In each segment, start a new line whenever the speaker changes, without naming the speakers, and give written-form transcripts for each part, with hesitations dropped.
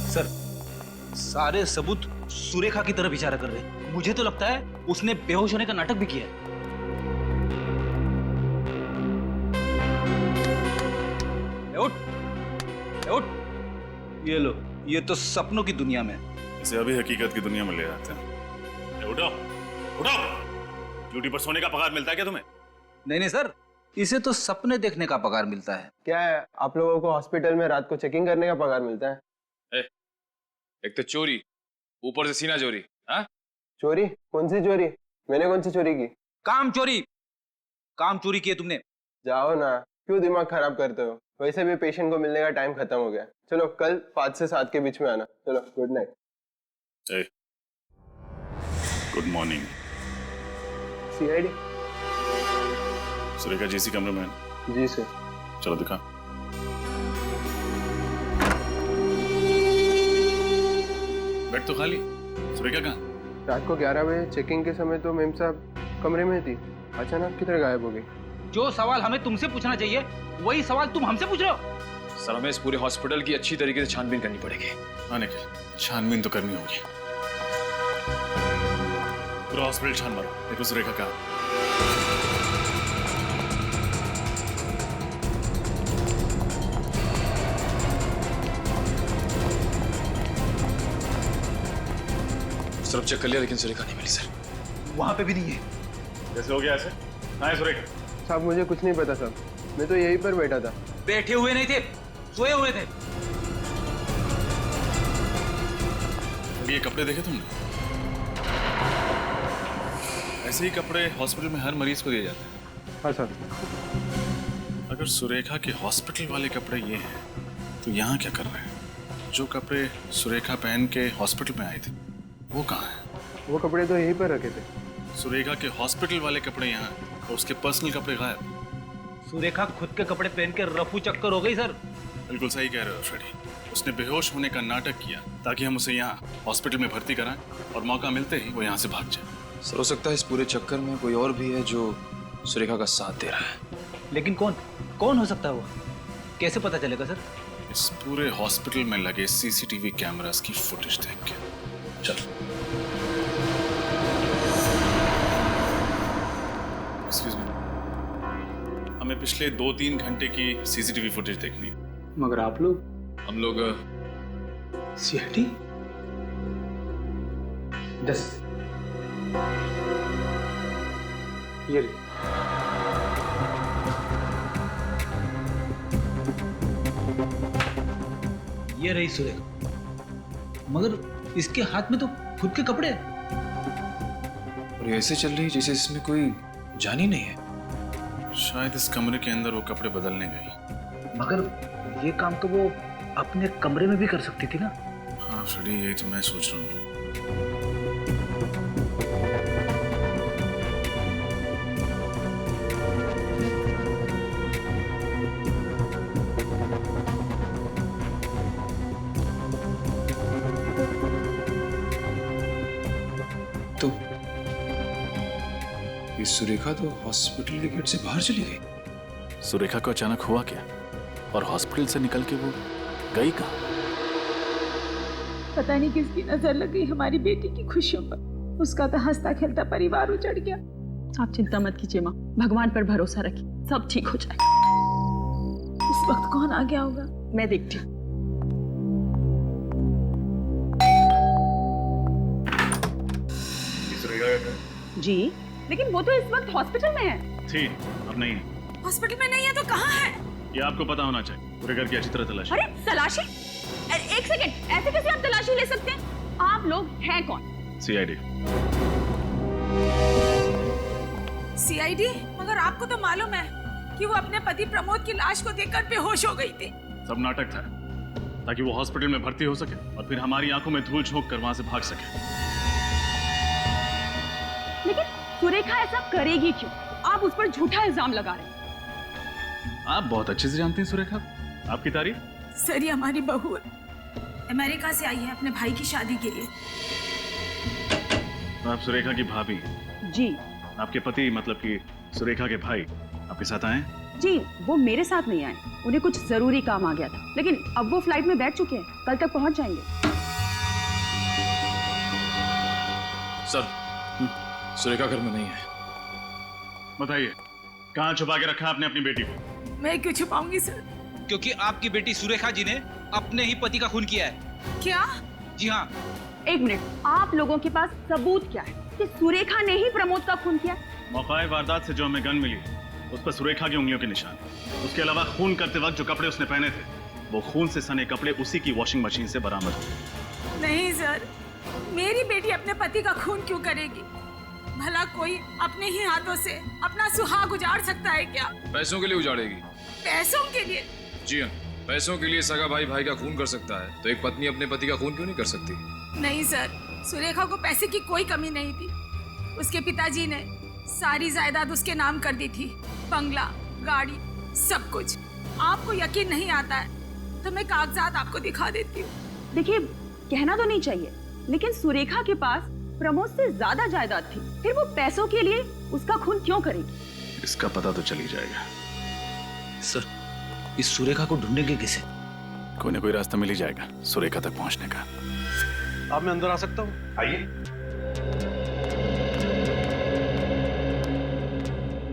Sir, सारे सबूत सुरेखा की तरफ इशारा कर रहे। मुझे तो लगता है उसने बेहोश होने का नाटक भी किया है। उठ, उठ। ये लो, ये तो सपनों की दुनिया में।
इसे अभी हकीकत की दुनिया में ले आते हैं। उठो, उठो। ड्यूटी पर सोने का पगार मिलता है क्या तुम्हें?
नहीं नहीं सर, इसे तो सपने देखने का पगार मिलता है।
क्या है, आप लोगों को हॉस्पिटल में रात को चेकिंग करने का पगार मिलता है?
एक तो चोरी, ऊपर से सीना चोरी। हाँ?
चोरी? कौन सी चोरी? मैंने कौन सी चोरी की?
काम चोरी, काम चोरी किए तुमने।
जाओ ना, क्यों दिमाग खराब करते हो? वैसे भी पेशेंट को मिलने का टाइम खत्म हो गया। चलो कल 5 से 7 के बीच में आना। चलो, good night.
Good morning.
CID?
Surekha ji इसी कमरे में है?
जी सर।
चलो दिखा। बेड तो खाली, सुरेखा कहाँ?
रात को 11 बजे चेकिंग के समय तो मेम साहब कमरे में थी, अचानक किधर गायब हो गई?
जो सवाल हमें तुमसे पूछना चाहिए वही सवाल तुम हमसे पूछ रहे हो।
सर, हमें इस पूरे हॉस्पिटल की अच्छी तरीके से छानबीन करनी पड़ेगी।
हाँ निखिल, छानबीन तो करनी होगी। पूरा हॉस्पिटल छान मारो, देखो सुरेखा कहाँ।
सिर्फ चेक कर लिया लेकिन सुरेखा नहीं मिली सर।
वहां पे भी नहीं है।
कैसे हो गया ऐसे? हाँ सुरेखा।
साहब मुझे कुछ नहीं पता साहब, मैं तो यहीं पर बैठा था।
बैठे हुए नहीं थे, सोए हुए थे।
ये कपड़े देखे तुमने? ऐसे ही कपड़े हॉस्पिटल में हर मरीज को दिए जाते हैं।
हाँ सर।
अगर सुरेखा के हॉस्पिटल वाले कपड़े ये हैं तो यहाँ क्या कर रहे हैं? जो कपड़े सुरेखा पहन के हॉस्पिटल में आए थे वो कहाँ हैं?
वो कपड़े तो यहीं पर रखे थे।
सुरेखा के हॉस्पिटल वाले कपड़े यहाँ और उसके पर्सनल कपड़े गायब।
सुरेखा खुद के कपड़े पहन के रफू चक्कर हो गई सर।
बिल्कुल सही कह रहे हो फ्रेडी। उसने बेहोश होने का नाटक किया ताकि हम उसे यहाँ हॉस्पिटल में भर्ती कराएं और मौका मिलते ही वो यहाँ से भाग जाए।
सर, हो सकता है इस पूरे चक्कर में कोई और भी है जो सुरेखा का साथ दे रहा है।
लेकिन कौन कौन हो सकता है वो? कैसे पता चलेगा सर?
इस पूरे हॉस्पिटल में लगे सीसीटीवी कैमरास की फुटेज देख के। चल। एक्सक्यूज मी, हमें पिछले 2-3 घंटे की सीसीटीवी फुटेज देखनी है।
मगर आप लोग?
हम लोग
सीआईडी 10 ये रही सुरेखा, मगर इसके हाथ में तो खुद के कपड़े हैं।
और ये ऐसे चल रही है जैसे इसमें कोई जान ही नहीं है।
शायद इस कमरे के अंदर वो कपड़े बदलने गई।
मगर ये काम तो वो अपने कमरे में भी कर सकती थी ना।
हाँ फ्रेडी, यही तो मैं सोच रहा हूँ।
तो ये सुरेखा तो हॉस्पिटल के गेट से बाहर चली गई।
सुरेखा को अचानक हुआ क्या और हॉस्पिटल से निकल के वो गई कहाँ?
पता नहीं किसकी नजर लग गई हमारी बेटी की खुशियों पर। उसका तो हंसता खेलता परिवार उजड़ गया।
आप चिंता मत कीजिए माँ, भगवान पर भरोसा रखिए, सब ठीक हो जाएगा।
उस वक्त कौन आ गया होगा?
मैं देखती हूँ। जी, लेकिन वो तो इस वक्त हॉस्पिटल में है।
थी, अब नहीं है।
हॉस्पिटल में नहीं है तो कहाँ है?
ये आपको पता होना चाहिए। पूरे घर की अच्छी तरह तलाशी।
अरे तलाशी? एक सेकंड, ऐसे कैसे आप तलाशी ले सकते हैं? आप लोग हैं कौन?
सीआईडी।
सीआईडी? मगर आपको तो मालूम है कि वो अपने पति प्रमोद की लाश को देखकर बेहोश हो गई थी।
सब नाटक था ताकि वो हॉस्पिटल में भर्ती हो सके और फिर हमारी आंखों में धूल झोंक कर वहां से भाग सके।
लेकिन सुरेखा ऐसा करेगी क्यों? आप उस पर झूठा इल्जाम लगा रहे हैं।
आप बहुत अच्छे से जानती हैं सुरेखा, आपकी तारीफ।
सर, ये हमारी बहू अमेरिका से आई है अपने भाई की शादी के लिए।
तो आप सुरेखा की भाभी?
जी।
आपके पति मतलब कि सुरेखा के भाई आपके साथ आए?
जी वो मेरे साथ नहीं आए, उन्हें कुछ जरूरी काम आ गया था, लेकिन अब वो फ्लाइट में बैठ चुके हैं, कल तक पहुंच जाएंगे।
सर, सुरेखा घर में नहीं है।
बताइए, कहाँ छुपा के रखा आपने अपनी बेटी को?
मैं क्यों छुपाऊंगी सर?
क्योंकि आपकी बेटी सुरेखा जी ने अपने ही पति का खून किया है।
क्या?
जी हाँ।
एक मिनट, आप लोगों के पास सबूत क्या है कि सुरेखा ने ही प्रमोद का खून किया?
मौका वारदात से जो हमें गन मिली उस पर सुरेखा की उंगलियों के निशान। उसके अलावा खून करते वक्त जो कपड़े उसने पहने थे वो खून से सने कपड़े उसी की वॉशिंग मशीन से बरामद हुए।
नहीं सर, मेरी बेटी अपने पति का खून क्यों करेगी? भला कोई अपने ही हाथों से अपना सुहाग उजाड़ सकता है क्या?
पैसों के लिए उजाड़ेगी।
पैसों के लिए?
जी हाँ, पैसों के लिए सगा भाई भाई का खून कर सकता है, तो एक पत्नी अपने पति का खून क्यों नहीं कर सकती?
नहीं सर, सुरेखा को पैसे की कोई कमी नहीं थी। उसके पिताजी ने सारी जायदाद उसके नाम कर दी थी, बंगला, गाड़ी, सब कुछ। आपको यकीन नहीं आता है तो मैं कागजात आपको दिखा देती हूँ।
देखिए, कहना तो नहीं चाहिए, लेकिन सुरेखा के पास प्रमोद से ज्यादा जायदाद थी, फिर वो पैसों के लिए उसका खून क्यों करेगी?
इसका पता तो चल ही जाएगा।
सर, इस सुरेखा को ढूंढेंगे किसे?
कोई ना कोई रास्ता मिल ही जाएगा सुरेखा तक पहुंचने का।
अब मैं अंदर आ सकता हूँ?
आइए।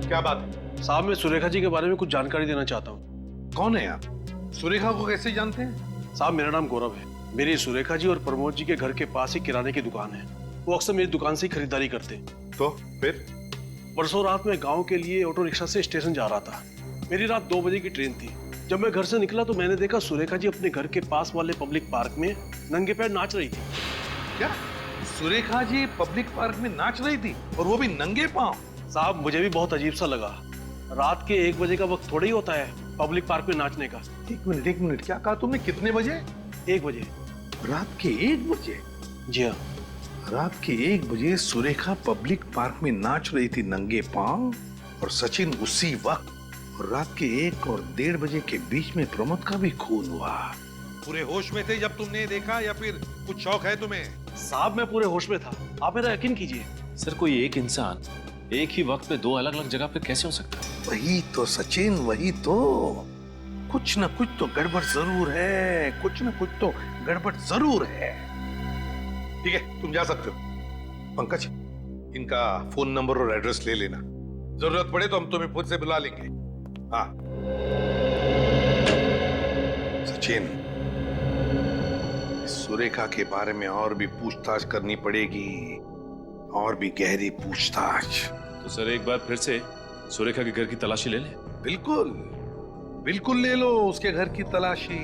क्या बात है?
साहब, मैं सुरेखा जी के बारे में कुछ जानकारी देना चाहता हूँ।
कौन है आप? सुरेखा को कैसे जानते हैं?
साहब, मेरा नाम गौरव है। मेरी सुरेखा जी और प्रमोद जी के घर के पास ही किराने की दुकान है। वो अक्सर मेरी दुकान से ही खरीदारी करते।
तो फिर?
परसों रात में गांव के लिए ऑटो रिक्शा से स्टेशन जा रहा था। मेरी रात 2 बजे की ट्रेन थी। जब मैं घर से निकला तो मैंने देखा सुरेखा जी अपने घर के पास वाले पब्लिक पार्क में नंगे पैर नाच रही थी।
क्या सुरेखा जी पब्लिक पार्क में नाच रही थी, और वो भी नंगे पांव?
साहब, मुझे भी बहुत अजीब सा लगा। रात के 1 बजे का वक्त थोड़ा ही होता है पब्लिक पार्क में नाचने का।
एक मिनट, क्या कहा तुमने? कितने बजे?
1 बजे।
रात के 1 बजे?
जी हाँ।
रात के 1 बजे सुरेखा पब्लिक पार्क में नाच रही थी नंगे पांव, और सचिन उसी वक्त। और रात के 1 और 1:30 बजे के बीच में प्रमोद का भी खून हुआ। पूरे होश में थे जब तुमने देखा, या फिर कुछ शौक है तुम्हें?
साहब, मैं पूरे होश में था, आप मेरा यकीन कीजिए।
सर, कोई एक इंसान एक ही वक्त पे 2 अलग-अलग जगह पे कैसे हो सकता है?
वही तो सचिन, वही तो। कुछ न कुछ तो गड़बड़ जरूर है, कुछ न कुछ तो गड़बड़ जरूर है। ठीक है, तुम जा सकते हो। पंकज, इनका फोन नंबर और एड्रेस ले लेना, जरूरत पड़े तो हम तुम्हें खुद से बुला लेंगे। हाँ सचिन, सुरेखा के बारे में और भी पूछताछ करनी पड़ेगी, और भी गहरी पूछताछ।
तो सर, एक बार फिर से सुरेखा के घर की तलाशी ले लें?
बिल्कुल बिल्कुल, ले लो उसके घर की तलाशी।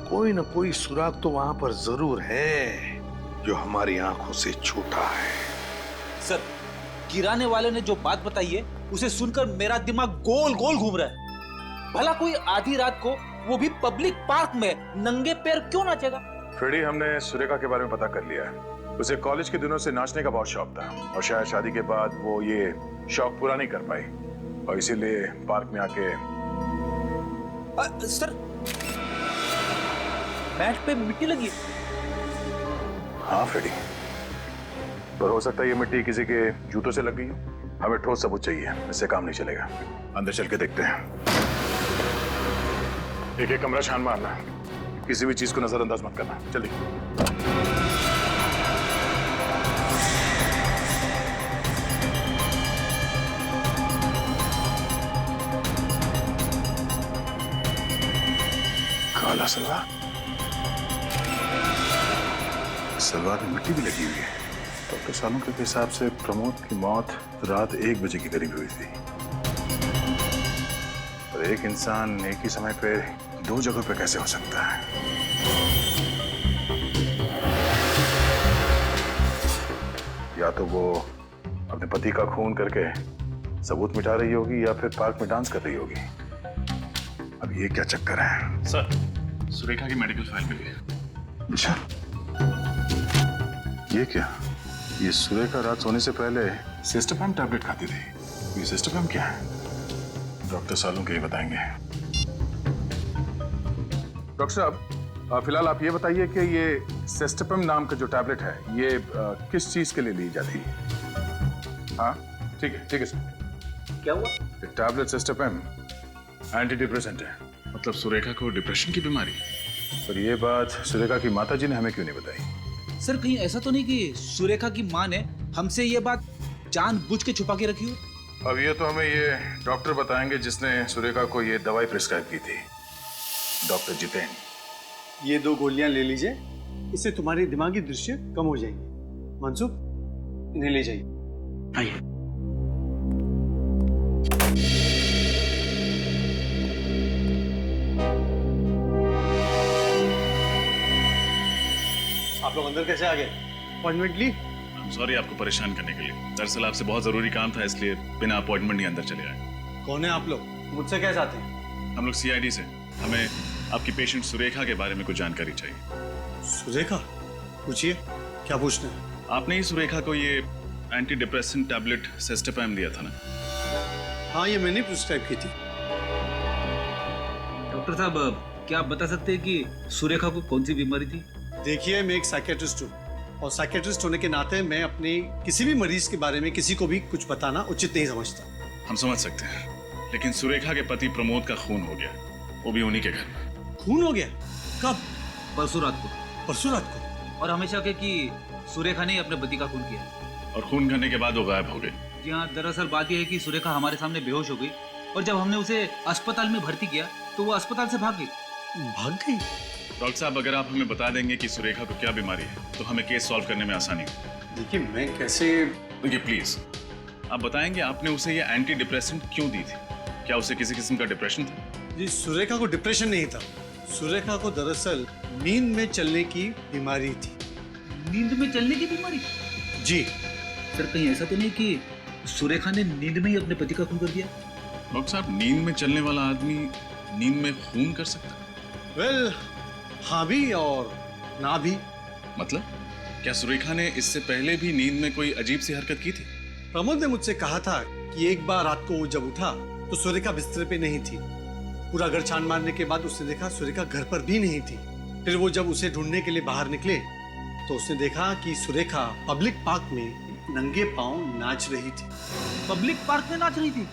कोई ना कोई सुराग तो वहां पर जरूर है जो हमारी आंखों से छूटा है।
सर, किराने वाले ने जो बात बताई है उसे सुनकर मेरा दिमाग गोल गोल घूम रहा है। भला कोई आधी रात को, वो भी पब्लिक पार्क में, नंगे पैर क्यों नाचेगा?
फ्रेडी, हमने सुरेखा के बारे में पता कर लिया है। उसे कॉलेज के दिनों से नाचने का बहुत शौक था, और शायद शादी के बाद वो ये शौक पूरा नहीं कर पाई, और इसीलिए पार्क में आके।
सर, बैट पे मिट्टी लगी।
हाँ फ्रेडी, पर हो सकता है ये मिट्टी किसी के जूतों से लग गई हो। हमें ठोस सबूत चाहिए, इससे काम नहीं चलेगा। अंदर चल के देखते हैं। एक एक कमरा छान मारना, किसी भी चीज को नजरअंदाज मत करना। जल्दी।
काला सलवार, सलवार में मिट्टी भी लगी हुई है।
डॉक्टर सालू के हिसाब से प्रमोद की मौत रात 1 बजे के करीब हुई थी, और एक इंसान एक ही समय पे 2 जगहों पे कैसे हो सकता है? या तो वो अपने पति का खून करके सबूत मिटा रही होगी, या फिर पार्क में डांस कर रही होगी। अब ये क्या चक्कर है?
सर, सुरेखा की मेडिकल फाइल मिली है।
अच्छा, ये क्या? ये सुरेखा रात सोने से पहले सिस्टोपैम टैबलेट खाती थी। ये सिस्टोपैम क्या है? डॉक्टर सालू के ही बताएंगे। डॉक्टर साहब, फिलहाल आप ये बताइए कि ये सिस्टोपैम नाम का जो टैबलेट है, ये किस चीज के लिए ली जाती है? हाँ ठीक है सर।
क्या हुआ?
टैबलेट सिस्टोपैम एंटी डिप्रेसेंट है।
मतलब सुरेखा को डिप्रेशन की बीमारी?
पर ये बात सुरेखा की माताजी ने हमें क्यों नहीं बताई?
सर कहीं ऐसा तो नहीं कि सुरेखा की माँ ने हमसे ये बात जानबूझ के छुपा के रखी हो?
अब ये तो हमें ये डॉक्टर बताएंगे जिसने सुरेखा को ये दवाई प्रिस्क्राइब की थी, डॉक्टर जितेन।
ये 2 गोलियां ले लीजिए, इससे तुम्हारी दिमागी दृश्य कम हो जाएंगे। मनसुख, इन्हें ले जाइए। आइए। आप लोग अंदर कैसे आ गए? अपॉइंटमेंट ली?
सॉरी आपको परेशान करने के लिए, दरअसल आपसे बहुत जरूरी काम था, इसलिए बिना अपॉइंटमेंट ही अंदर चले आए।
कौन है आप लोग? मुझसे क्या चाहते हैं?
हम लोग सीआईडी से, हमें आपकी पेशेंट सुरेखा के बारे में कुछ जानकारी चाहिए।
सुरेखा? पूछिए, क्या पूछना है?
आपने ही सुरेखा को ये एंटी डिप्रेसेंट टैबलेट सेस्टेपैम दिया था ना?
हाँ, ये मैंने प्रिस्क्राइब की थी।
डॉक्टर साहब क्या आप बता सकते हैं कि सुरेखा को कौन सी बीमारी थी?
देखिए, मैं एक साइकियाट्रिस्ट हूँ और साइकियाट्रिस्ट होने के नाते मैं अपने किसी भी मरीज के बारे में किसी को भी कुछ बताना उचित नहीं समझता।
हम समझ सकते हैं, लेकिन सुरेखा के पति प्रमोद का खून हो गया, वो भी उन्हीं के घर में।
खून हो गया? कब?
परसों रात को।
परसों रात को?
और हमेशा के कि सुरेखा ने अपने पति का खून किया,
और खून करने के बाद वो गायब हो गए।
जी हाँ, दरअसल बात यह है कि सुरेखा हमारे सामने बेहोश हो गई और जब हमने उसे अस्पताल में भर्ती किया तो वो अस्पताल से भाग गई।
भाग गई?
डॉक्टर साहब अगर आप हमें बता देंगे कि सुरेखा को क्या बीमारी है तो हमें केस सॉल्व करने में आसानी हो।
देखिए, मैं कैसे?
देखिए प्लीज, आप बताएंगे आपने उसे ये एंटी डिप्रेसेंट क्यों दी थी? क्या उसे किसी किस्म का डिप्रेशन था?
जी, सुरेखा को डिप्रेशन नहीं था। सुरेखा को दरअसल नींद में चलने की बीमारी थी।
नींद में चलने की बीमारी?
जी।
सर कहीं ऐसा तो नहीं कि सुरेखा ने नींद में ही अपने पति का खून कर दिया?
डॉक्टर साहब, नींद में चलने वाला आदमी नींद में खून कर सकता है?
वेल, हाँ भी और ना भी।
मतलब क्या सुरेखा ने इससे पहले भी नींद में कोई अजीब सी हरकत की थी?
प्रमोद ने मुझसे कहा था कि एक बार रात को वो जब उठा तो सुरेखा बिस्तर पे नहीं थी। पूरा घर छान मारने के बाद उसने देखा सुरेखा घर पर भी नहीं थी। फिर वो जब उसे ढूंढने के लिए बाहर निकले तो उसने देखा कि सुरेखा पब्लिक पार्क में नंगे पांव नाच रही थी।
पब्लिक पार्क में नाच रही थी?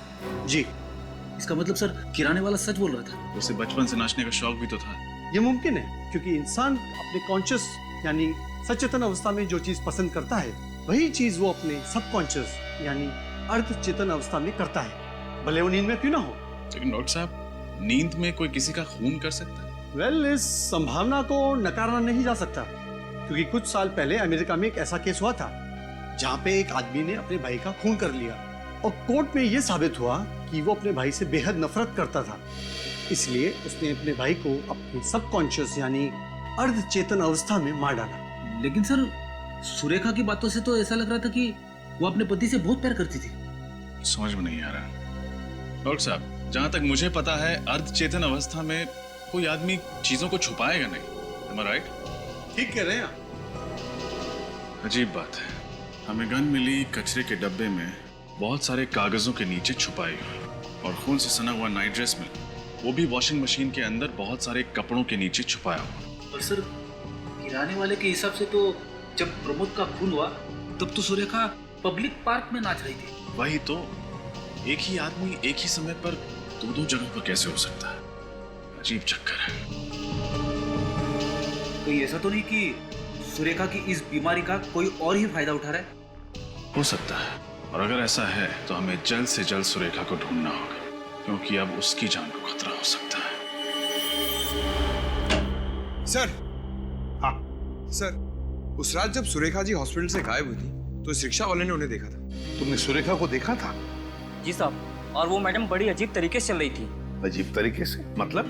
जी।
इसका मतलब सर किराने वाला सच बोल रहा था?
उसे बचपन से नाचने का शौक भी तो था।
ये मुमकिन है, क्योंकि इंसान अपने कॉन्शियस यानी सचेतन अवस्था में जो चीज पसंद करता है वही चीज वो अपने सबकॉन्शियस यानी अर्धचेतन अवस्था में करता है, भले वो नींद में क्यों ना हो।
लेकिन डॉक्टर साहब, नींद में कोई किसी का खून कर सकता है?
वेल, इस संभावना को नकारा नहीं जा सकता, क्योंकि कुछ साल पहले अमेरिका में एक ऐसा केस हुआ था जहाँ पे एक आदमी ने अपने भाई का खून कर लिया और कोर्ट में ये साबित हुआ कि वो अपने भाई से बेहद नफरत करता था। इसलिए उसने अपने भाई को अपनी सबकॉन्शियस यानी अर्धचेतन अवस्था में मार डाला।
लेकिन सर सुरेखा की बातों से तो ऐसा लग रहा था कि वो अपने पति से बहुत प्यार करती थी।
समझ में नहीं आ रहा डॉक्टर साहब। जहां तक मुझे पता है अर्धचेतन अवस्था में कोई आदमी चीजों को छुपाएगा नहीं। Am I right?
ठीक कह रहे हैं आप।
अजीब बात है, हमें गन मिली कचरे के डब्बे में बहुत सारे कागजों के नीचे छुपाई हुई, और खून से सना हुआ नाइट ड्रेस में वो भी वॉशिंग मशीन के अंदर बहुत सारे कपड़ों के नीचे छुपाया हुआ।
और सर किराने वाले के हिसाब से तो जब प्रमोद का खून हुआ तब तो सुरेखा पब्लिक पार्क में नाच रही थी।
वही तो, एक ही आदमी एक ही समय पर दो जगह पर कैसे हो सकता है? अजीब चक्कर है।
कोई ऐसा तो नहीं कि सुरेखा की इस बीमारी का कोई और ही फायदा उठा रहा है?
हो सकता है, और अगर ऐसा है तो हमें जल्द से जल्द सुरेखा को ढूंढना होगा, क्योंकि अब उसकी जान को खतरा हो सकता है।
सर। हाँ सर, उस रात जब सुरेखा जी हॉस्पिटल से गायब हुई थी तो इस रिक्शा वाले ने उन्हें देखा था।
तुमने सुरेखा को देखा था?
जी साहब, और वो मैडम बड़ी अजीब तरीके से चल रही थी।
अजीब तरीके से? मतलब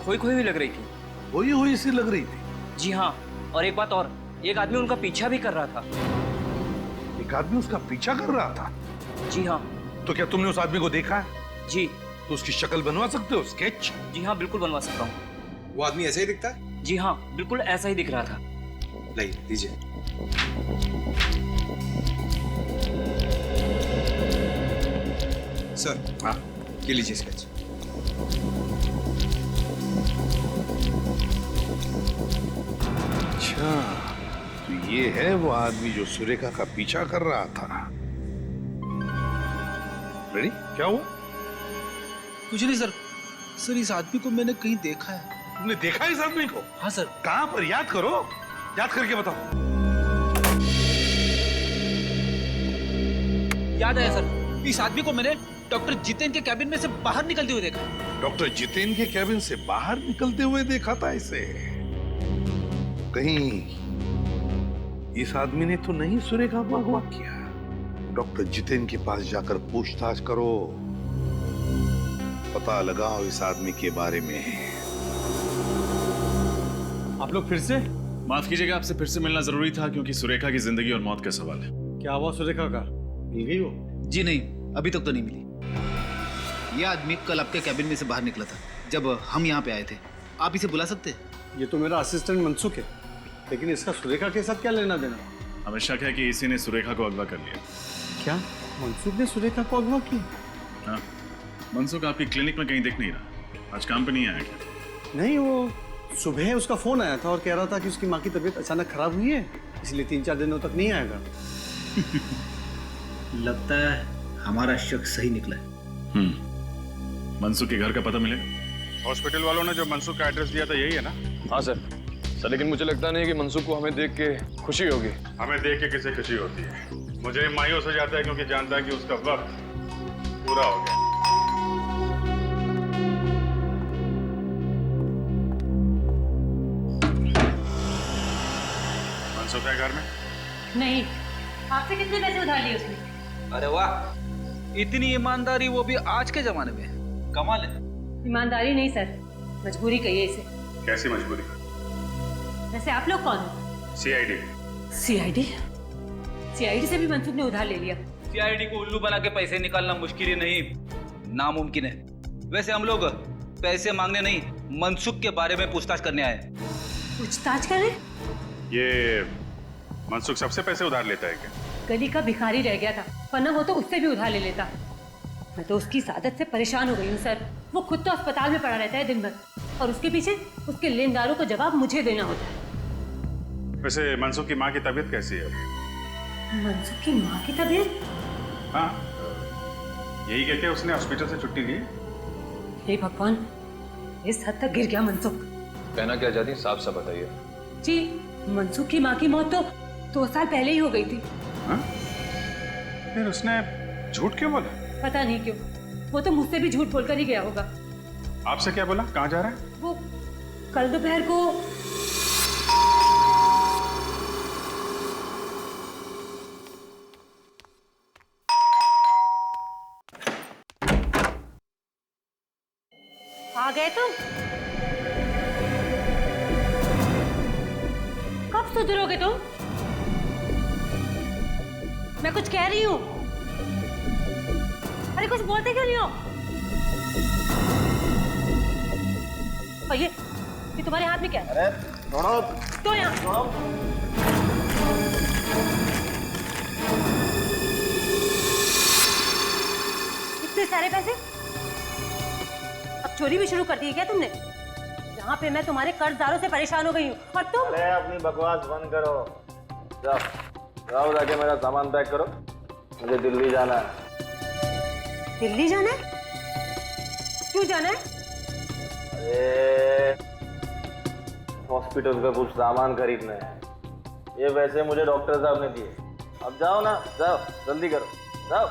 खोई खोई भी लग रही थी।
खोई हुई सी लग रही थी?
जी हाँ, और एक बात और, एक आदमी उनका पीछा भी कर रहा था।
एक आदमी उसका पीछा कर रहा था?
जी हाँ।
तो क्या तुमने उस आदमी को देखा है?
जी।
तो उसकी शक्ल बनवा सकते हो, स्केच?
जी हाँ, बिल्कुल बनवा सकता हूँ।
वो आदमी ऐसा ही दिखता है?
जी हाँ, बिल्कुल ऐसा ही दिख रहा था।
लीजिए। सर, हाँ, ये लीजिए स्केच।
अच्छा, तो ये है वो आदमी जो सुरेखा का पीछा कर रहा था। रेडी? क्या हुआ?
कुछ नहीं सर, सर इस आदमी को मैंने कहीं देखा है।
तुमने देखा इस आदमी को?
हाँ सर।
कहां पर? याद करो, याद करके बताओ।
याद आया सर, इस आदमी को मैंने डॉक्टर जितेन के कैबिन में से बाहर निकलते हुए देखा।
डॉक्टर जितेन के कैबिन से बाहर निकलते हुए देखा था इसे? कहीं इस आदमी ने तो नहीं सुरेखा को अगवा किया? डॉक्टर जितेन के पास जाकर पूछताछ करो, पता लगाओ इस आदमी के बारे में।
आप लोग फिर से?
माफ कीजिएगा, आपसे फिर से मिलना जरूरी था क्योंकि सुरेखा की जिंदगी और मौत का सवाल है।
क्या हुआ सुरेखा का? मिल गई वो?
जी नहीं, अभी तक तो नहीं मिली। यह आदमी कल आपके कैबिन में से बाहर निकला था जब हम यहाँ पे आए थे। आप इसे बुला सकते हैं?
ये तो मेरा असिस्टेंट मनसुख है, लेकिन इसका सुरेखा के साथ क्या लेना देना?
हमें शक है कि इसी ने सुरेखा को अगवा कर लिया।
क्या मनसुख ने सुरेखा को अगवा किया?
हाँ, मनसुख आपकी क्लिनिक में कहीं दिख नहीं रहा। आज काम पे नहीं आया क्या?
नहीं, वो सुबह उसका फोन आया था और कह रहा था कि उसकी माँ की तबीयत अचानक खराब हुई है, इसलिए 3-4 दिनों तक नहीं आएगा।
लगता है हमारा शक सही निकला है।
मनसुख के घर का पता मिलेगा?
हॉस्पिटल वालों ने जो मनसुख का एड्रेस दिया था यही है ना?
हाँ सर। लेकिन मुझे लगता नहीं कि मनसुख को हमें देख के खुशी होगी।
हमें देख के किसे खुशी होती है? मुझे मायूस हो जाता है क्योंकि जानता है कि उसका वक्त पूरा हो गया। मनसुख है घर में?
नहीं। आपसे कितने पैसे उधार लिए उसने?
अरे वाह, इतनी ईमानदारी, वो भी आज के जमाने में। कमाल है।
ईमानदारी नहीं सर, मजबूरी कहिए इसे।
कैसी मजबूरी?
वैसे आप लोग कौन हो?
सीआईडी।
सीआईडी? सीआईडी से भी मनसुख ने उधार ले लिया।
सीआईडी को उल्लू बना के पैसे निकालना मुश्किल ही नहीं, नामुमकिन है। वैसे हम लोग पैसे मांगने नहीं, मनसुख के बारे में पूछताछ करने आए।
पूछताछ करें?
ये मनसुख सबसे पैसे उधार लेता है क्या?
गली का भिखारी रह गया था, वरना वो तो उससे भी उधार ले लेता। मैं तो उसकी आदत से परेशान हो गई हूँ सर। वो खुद तो अस्पताल में पड़ा रहता है दिन भर, और उसके पीछे उसके लेनदारों को जवाब मुझे देना होता है।
वैसे मनसुख की माँ की तबीयत कैसी है?
मनसुख की माँ की तबीयत?
हाँ, यही कहते उसने हॉस्पिटल से छुट्टी ली।
हे भगवान, इस हद तक गिर गया मनसुख।
कहना क्या चाहती, साफ साफ बताइए।
जी, मनसुख की माँ की मौत तो 2 साल पहले ही हो गई थी।
हाँ? फिर उसने झूठ क्यों बोला?
पता नहीं क्यों, वो तो मुझसे भी झूठ बोलकर ही गया होगा।
आपसे क्या बोला? कहाँ जा रहा है?
वो कल दोपहर को आ गए तुम? कब सुधरोगे तुम? मैं कुछ कह रही हूँ। अरे कुछ बोलते क्यों नहीं हो? और ये तुम्हारे हाथ में क्या है?
अरे छोड़ो
तो यहाँ
छोड़ो।
इतने सारे पैसे अब चोरी भी शुरू कर दी है क्या तुमने? यहाँ पे मैं तुम्हारे कर्जदारों से परेशान हो गई हूँ और तुम।
अरे अपनी बकवास बंद करो, जाओ जाओ जाके मेरा सामान पैक करो, मुझे दिल्ली जाना है।
दिल्ली जाना है? क्यों जाना है?
अरे हॉस्पिटल का कुछ सामान खरीदना है, ये वैसे मुझे डॉक्टर साहब ने दिए। अब जाओ ना, जाओ जल्दी करो, जाओ।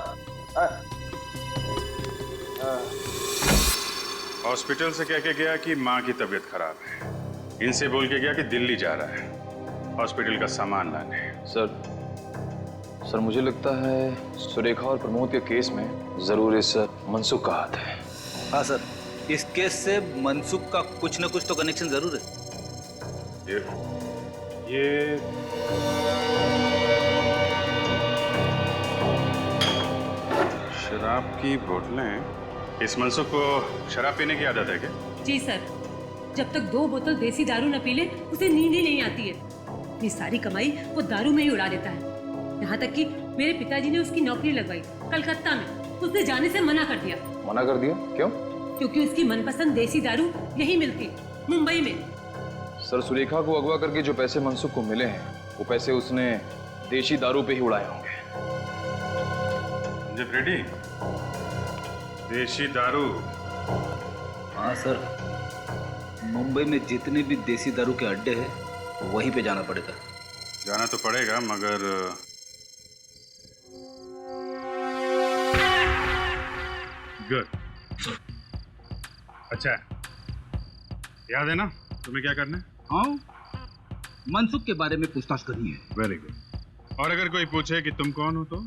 हॉस्पिटल से कह के गया कि माँ की तबीयत खराब है, इनसे बोल के गया कि दिल्ली जा रहा है हॉस्पिटल का सामान लाने।
सर मुझे लगता है सुरेखा और प्रमोद के केस में जरूर इस मनसुख का हाथ है।
हाँ सर, इस केस से मनसुख का कुछ न कुछ तो कनेक्शन जरूर है।
ये शराब की बोतलें। इस मनसुख को शराब पीने की आदत है क्या?
जी सर, जब तक 2 बोतल देसी दारू न पी ले उसे नींद ही नहीं आती है। अपनी सारी कमाई वो दारू में ही उड़ा देता है। यहाँ तक कि मेरे पिताजी ने उसकी नौकरी लगवाई कलकत्ता में, उसने जाने से मना कर दिया।
मना कर दिया? क्यों?
क्योंकि उसकी मनपसंद देसी दारू यही मिलती, मुंबई में।
सर सुरेखा को अगवा करके जो पैसे मनसुख को मिले हैं वो पैसे उसने देशी दारू पे ही उड़ाए होंगे।
रेडी? देशी दारू
हाँ सर, मुंबई में जितने भी देसी दारू के अड्डे हैं वहीं पे जाना पड़ेगा।
जाना तो पड़ेगा, मगर गुड। अच्छा है, याद है ना तुम्हें क्या करना है?
हाँ, मनसुख के बारे में पूछताछ करनी है।
Very good. और अगर कोई पूछे कि तुम कौन हो तो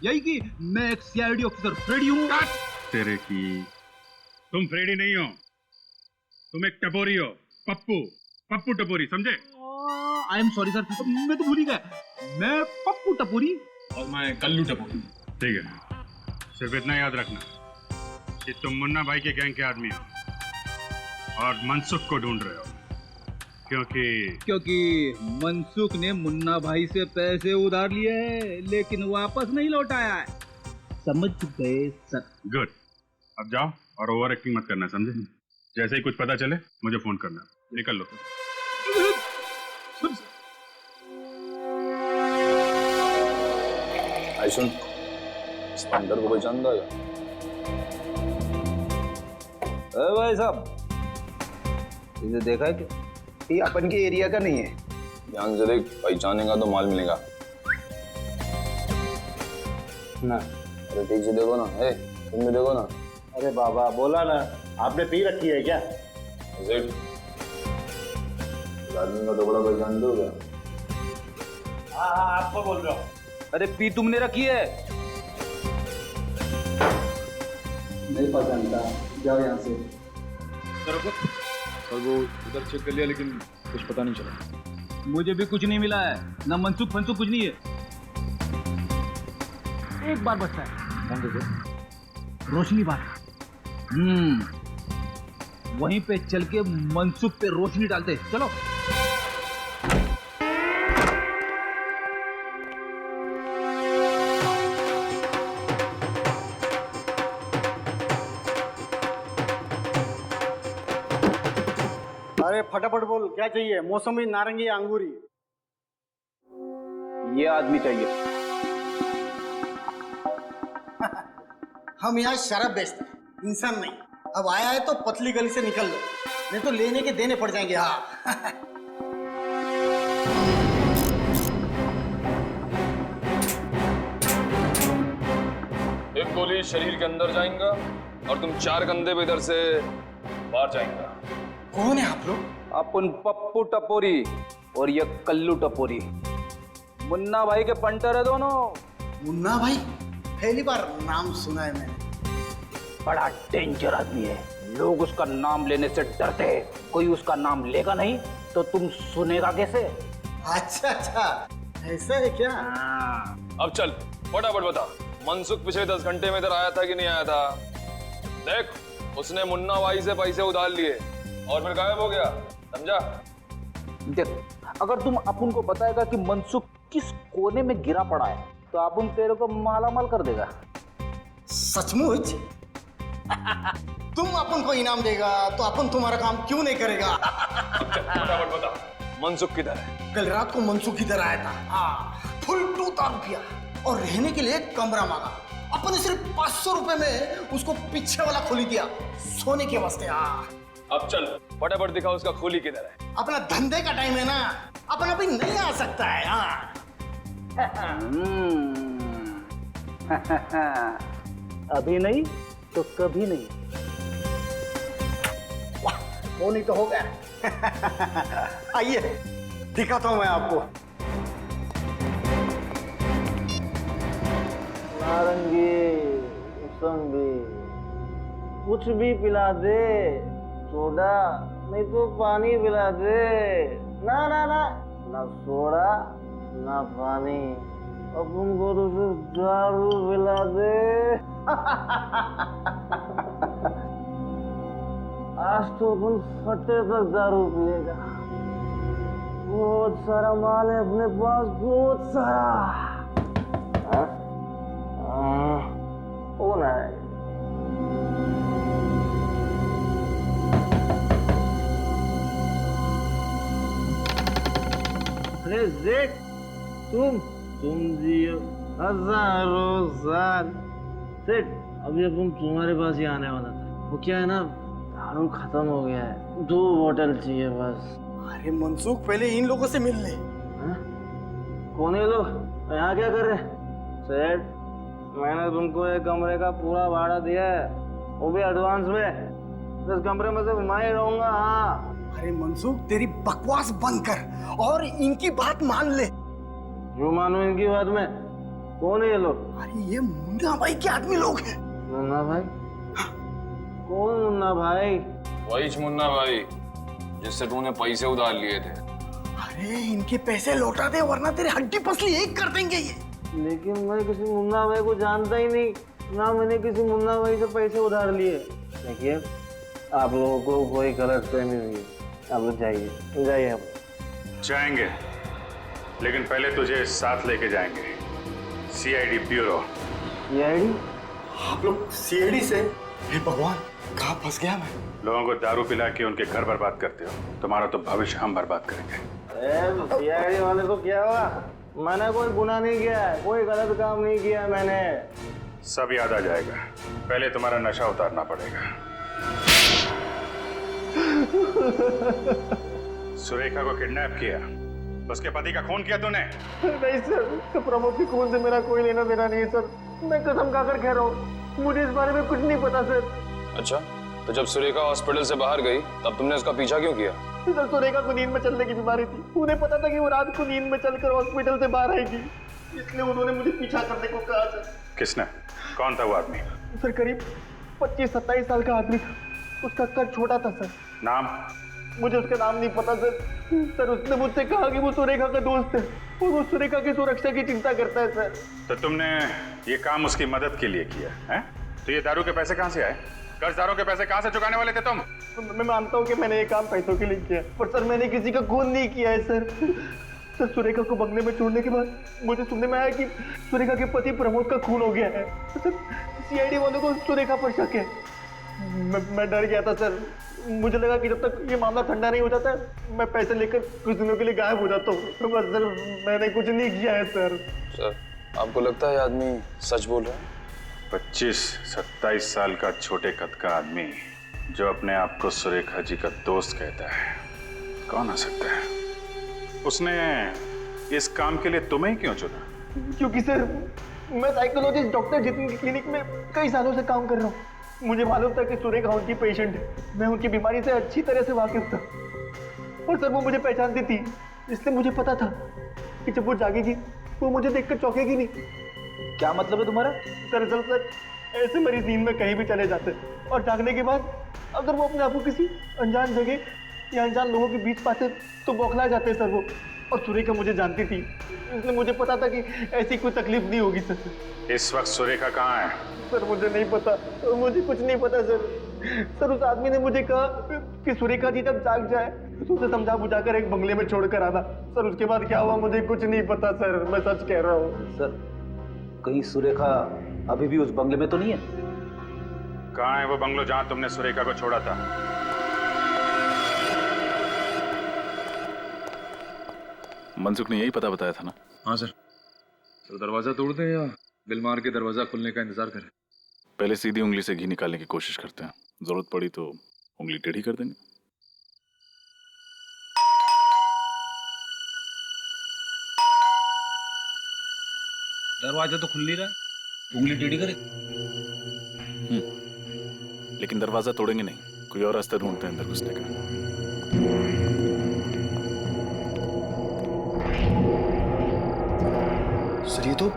यही कि मैं एक सीआईडी ऑफिसर फ्रेडी हूँ।
तेरे की तुम फ्रेडी नहीं हो, तुम एक टपोरी हो। पप्पू, पप्पू टपोरी, समझे?
आई एम सॉरी सर, मैं तो भूल ही गया। मैं पप्पू टपोरी
और मैं कल्लू टपोरी।
ठीक है, सिर्फ इतना याद रखना कि तुम मुन्ना भाई के गैंग के आदमी हो और मनसुख को ढूंढ रहे हो,
क्योंकि मनसुख ने मुन्ना भाई से पैसे उधार लिए हैं लेकिन वापस नहीं लौटाया है। समझ गए सर?
गुड। अब जाओ और ओवर एक्टिंग मत करना, समझे? जैसे ही कुछ पता चले मुझे फोन करना। निकल लो।
आई सुन, इस बंदर को पहचान देगा?
भाई साहब, इसे देखा है क्या?
ये अपन के एरिया का नहीं है।
ध्यान से देख, पहचानेगा तो माल मिलेगा
ना।
अरे ठीक से देखो ना, तुम भी देखो ना।
अरे बाबा, बोला ना, आपने पी रखी है क्या?
आदमी का टुकड़ा पहचान दो क्या?
हाँ, आपको बोल रहा हूँ।
अरे पी तुमने रखी है?
नहीं पहचानता, जाओ यहाँ से।
और वो उधर चेक कर लिया लेकिन कुछ पता नहीं चला।
मुझे भी कुछ नहीं मिला है, ना मनसुख फंसुख कुछ नहीं है। एक बार बचता है, रोशनी बात। वहीं पे चल के मनसुख पे रोशनी डालते। चलो।
अरे फटाफट बोल, क्या चाहिए? मौसमी, नारंगी, अंगूरी?
ये आदमी चाहिए।
हम यहाँ शराब बेचते हैं, इंसान नहीं। अब आया है तो पतली गली से निकल लो, नहीं तो लेने के देने पड़ जाएंगे। हाँ।
एक गोली शरीर के अंदर जाएगा और तुम 4 कंधे पे इधर से बाहर जाएगा।
कौन है आप लोग?
अपन पप्पू टपोरी और ये कल्लू टपोरी। मुन्ना भाई के पंटर है दोनों।
मुन्ना भाई? पहली बार नाम सुना है मैंने।
बड़ा डेंजर आदमी है, लोग उसका नाम लेने से डरते हैं। कोई उसका नाम लेगा नहीं तो तुम सुनेगा कैसे?
अच्छा अच्छा, ऐसा है क्या?
अब चल फटाफट बता, मनसुख पिछले 10 घंटे में इधर आया था कि नहीं आया था? देख, उसने मुन्ना भाई से पैसे उधार लिए और फिर गायब हो गया, समझा?
देख, अगर तुम अपन को बताएगा कि मनसुख किस कोने में गिरा पड़ा है तो अपन तेरे को मालामाल कर देगा।
सचमुच? तुम अपन को इनाम देगा तो अपन तुम्हारा काम क्यों नहीं करेगा?
फटाफट बता, मनसुख किधर है?
कल रात को मनसुख इधर आया था। हाँ, फुल 2 दारू पिया और रहने के लिए एक कमरा मांगा। अपन ने सिर्फ 500 रुपए में उसको पीछे वाला खोली दिया, सोने के वास्ते। हाँ,
अब चल फटाफट दिखा उसका खोली किधर है।
अपना धंधे का टाइम है ना, अपन अभी नहीं आ सकता है। हाँ।
अभी नहीं तो कभी नहीं।
वाह, वो नहीं तो हो गया। आइए दिखाता हूं मैं आपको।
नारंगी, मौसम्बी, कुछ भी पिला दे, सोडा नहीं तो पानी पिला दे। ना ना ना, ना सोडा ना पानी, अपन को तो सिर्फ दारू पिला दे। आज तो अपन फटे तक दारू पिएगा। बहुत सारा माल है अपने पास, बहुत सारा। कौन है? अरे जेठ, तुम जियो हजारों साल। सेठ, अभी अपन तुम्हारे पास ही आने वाला था। वो क्या है ना, दारू खत्म हो गया है, 2 बोतल चाहिए बस।
अरे मनसुख, पहले इन लोगों से मिल ले।
कौन है लोग? यहाँ क्या कर रहे? सेठ, मैंने तुमको एक कमरे का पूरा भाड़ा दिया है, वो भी एडवांस में। इस कमरे में से मैं ही रहूंगा। हाँ।
अरे मनसुख, तेरी बकवास बंद कर और इनकी बात मान ले।
जो मानो इनकी बात में? कौन है ये लोग?
अरे ये मुन्ना भाई के आदमी लोग हैं।
मुन्ना भाई? कौन मुन्ना भाई?
वही मुन्ना भाई जिससे तूने पैसे उधार लिए थे।
अरे इनके पैसे लौटा दे वरना तेरे हड्डी पसली एक कर देंगे ये।
लेकिन मैं किसी मुन्ना भाई को जानता ही नहीं, ना मैंने किसी मुन्ना भाई से पैसे उधार लिए। देखिए, आप लोगों को कोई गलत फहमी हुई है, आप लोग जाइए जाइए। आप
जाएंगे, लेकिन पहले तुझे साथ लेके जाएंगे सीआईडी ब्यूरो।
सीआईडी?
आप लोग सीआईडी से? हे भगवान, कहाँ फंस गया मैं।
लोगों को दारू पिला के उनके घर बर्बाद करते हो, तुम्हारा तो भविष्य हम बर्बाद करेंगे।
सीआईडी वाले को क्या हुआ? मैंने कोई गुनाह नहीं किया है, कोई गलत काम नहीं किया मैंने।
सब याद आ जाएगा, पहले तुम्हारा नशा उतारना पड़ेगा। सुरेखा को किडनैप किया, उसके पति का खून किया तूने?
नहीं सर, तो प्रमोद के खून से मेरा कोई लेना देना नहीं है सर। मैं कसम खाकर कह रहा हूँ, मुझे इस बारे में कुछ नहीं पता सर।
अच्छा, तो जब सुरेखा हॉस्पिटल से बाहर गई तब तुमने उसका पीछा क्यों किया?
सर, सुरेखा को नींद में चलने की बीमारी थी, उन्हें पता था कि वो रात को नींद में चलकर हॉस्पिटल से बाहर आएगी, इसलिए उन्होंने मुझे पीछा करने को कहा सर।
किसने? कौन था वो आदमी?
सर, करीब 25-27 साल का आदमी था, उसका कद छोटा था सर।
नाम?
मुझे उसका नाम नहीं पता सर। सर, उसने मुझसे कहा कि वो सुरेखा का दोस्त है और वो सुरेखा की सुरक्षा की चिंता करता है सर।
तो तुमने ये काम उसकी मदद के लिए किया है? तो ये दारू के पैसे कहाँ से आए? कर्जदारों के पैसे कहाँ से चुकाने वाले थे तुम?
मैं मानता हूँ कि मैंने ये काम पैसों के लिए किया, पर सर मैंने किसी का खून नहीं किया है सर। सर, सुरेखा को बंगले में छोड़ने के बाद मुझे सुनने में आया कि सुरेखा के पति प्रमोद का खून हो गया है। सर, सीआईडी वालों को सुरेखा पर शक है। मैं डर गया था सर, मुझे लगा कि जब तक ये मामला ठंडा नहीं हो जाता मैं पैसे लेकर कुछ दिनों के लिए गायब हो जाता हूँ। तो बस सर, मैंने कुछ नहीं किया है सर।
सर, आपको लगता है आदमी सच बोल रहा है?
25-27 साल का छोटे कद का आदमी जो अपने आप को सुरेखा जी का दोस्त कहता है, कौन आ सकता है? उसने इस काम के लिए तुम्हें क्यों चुना?
क्योंकि सर, मैं साइकोलॉजिस्ट डॉक्टर जितिन की क्लिनिक में कई सालों से काम कर रहा हूँ। मुझे मालूम था कि सुरेखा उनकी पेशेंट है, मैं उनकी बीमारी से अच्छी तरह से वाकिफ था और सर वो मुझे पहचानती थी, इसलिए मुझे पता था कि जब वो जागेगी वो मुझे देखकर चौंकेगी नहीं।
क्या मतलब है तुम्हारा?
दरअसल सर, ऐसे मरीज नींद में कहीं भी चले जाते हैं और जागने के बाद अगर वो अपने आप को किसी अनजान जगह या अनजान लोगों के बीच पाते तो बौखला जाते सर वो। और सुरेखा मुझे जानती थी, इसलिए मुझे पता था कि ऐसी कोई तकलीफ नहीं होगी सर।
इस वक्त सुरेखा कहाँ है?
सर, मुझे नहीं पता, मुझे कुछ नहीं पता सर। सर, उस आदमी ने मुझे कहा कि सुरेखा जी जब जाग जाए तो उसे समझा बुझाकर एक बंगले में छोड़कर आना। सर, उसके बाद क्या हुआ मुझे कुछ नहीं पता सर, मैं सच कह रहा हूँ।
सर, कहीं सुरेखा अभी भी उस बंगले में तो नहीं है?
कहाँ है वो बंगलो जहाँ तुमने सुरेखा को छोड़ा था?
मनसुख ने यही पता बताया था ना?
हाँ सर। तो दरवाजा तोड़ दें या बिल मार के दरवाजा खुलने का इंतजार करें?
पहले सीधी उंगली से घी निकालने की कोशिश करते हैं, जरूरत पड़ी तो उंगली टेढ़ी कर देंगे।
दरवाजा तो खुल नहीं रहा है, उंगली टेढ़ी करे।
लेकिन दरवाजा तोड़ेंगे नहीं, कोई और रास्ता ढूंढते हैं अंदर घुसने का।
सर, ये तो